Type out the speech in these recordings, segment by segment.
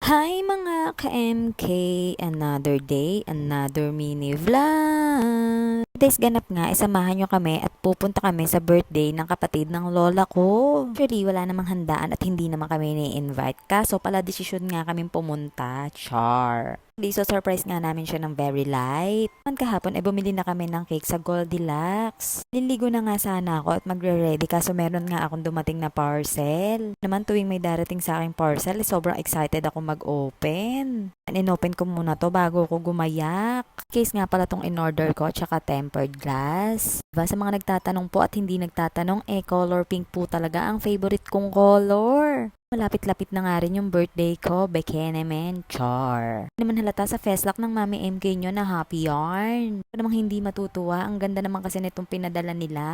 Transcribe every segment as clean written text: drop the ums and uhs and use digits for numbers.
Hi mga ka-MK! Another day, another mini vlog! Today's ganap nga, samahan nyo kami at pupunta kami sa birthday ng kapatid ng lola ko. Actually, wala namang handaan at hindi naman kami ni-invite. Kaso pala desisyon nga kaming pumunta. Char! So surprise nga namin siya ng very light. Man kahapon ay bumili na kami ng cake sa Goldilocks. Liligo na nga sana ako at magre-ready kaso meron nga akong dumating na parcel. Naman tuwing may darating sa aking parcel, sobrang excited ako mag-open. In-open ko muna to bago ko gumayak. Case nga pala tong in-order ko tsaka tempered glass. Diba, sa mga nagtatanong po at hindi nagtatanong, color pink po talaga ang favorite kong color. Malapit-lapit na nga rin yung birthday ko, Bekenemen, char. Hindi naman halata sa festlock ng Mami MK nyo na happy yarn. Para namang hindi matutuwa, ang ganda naman kasi nitong pinadala nila.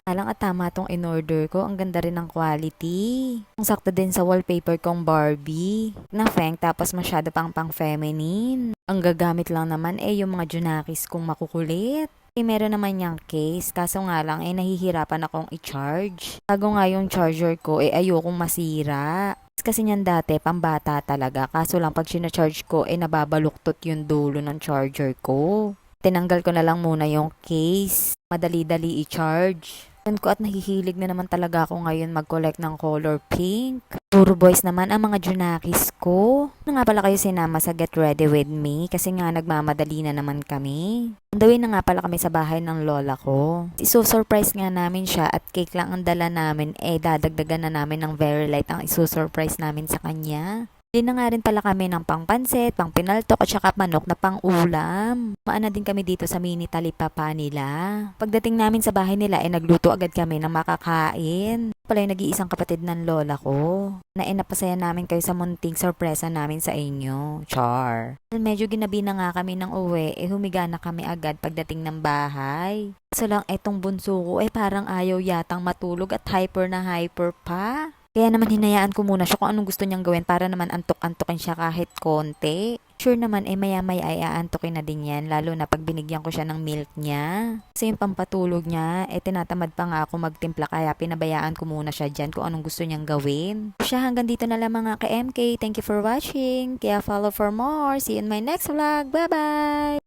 Alang at tama tong in-order ko, ang ganda rin ng quality. Ang sakto din sa wallpaper kong Barbie. Na Feng tapos masyado pang feminine. Ang gagamit lang naman yung mga junakis kong makukulit. Meron naman yung case, kaso nga lang nahihirapan akong i-charge. Bago nga yung charger ko, ayokong masira. Kasi niyan dati, pambata talaga. Kaso lang pag sinacharge ko, nababaluktot yung dulo ng charger ko. Tinanggal ko na lang muna yung case. Madali-dali i-charge. Ko at nahihilig na naman talaga ako ngayon mag-collect ng color pink. Puro boys naman ang mga junakis ko. Ano nga pala kayo sinama sa Get Ready With Me kasi nga nagmamadali na naman kami. Andawin na nga pala kami sa bahay ng lola ko. Iso-surprise nga namin siya at cake lang ang dala namin dadagdagan na namin ng very light ang iso-surprise namin sa kanya. Hindi na nga rin pala kami ng pang-pansit, pang-pinaltok at saka manok na pang-ulam. Maana din kami dito sa mini talipapa nila. Pagdating namin sa bahay nila nagluto agad kami ng makakain. Pala yung nag-iisang kapatid ng lola ko. Napasaya namin kayo sa munting sorpresa namin sa inyo. Char. Medyo ginabi na nga kami ng uwi, humiga na kami agad pagdating ng bahay. So lang etong bunso ko parang ayaw yatang matulog at hyper na hyper pa. Kaya naman hinayaan ko muna siya kung anong gusto niyang gawin para naman antok-antokin siya kahit konti. Sure naman maya-maya aantokin na din yan lalo na pag binigyan ko siya ng milk niya. Kasi yung pampatulog niya, tinatamad pa nga ako magtimpla kaya pinabayaan ko muna siya dyan kung anong gusto niyang gawin. Siya hanggang dito na lang mga ka-MK. Thank you for watching. Kaya follow for more. See you in my next vlog. Bye-bye!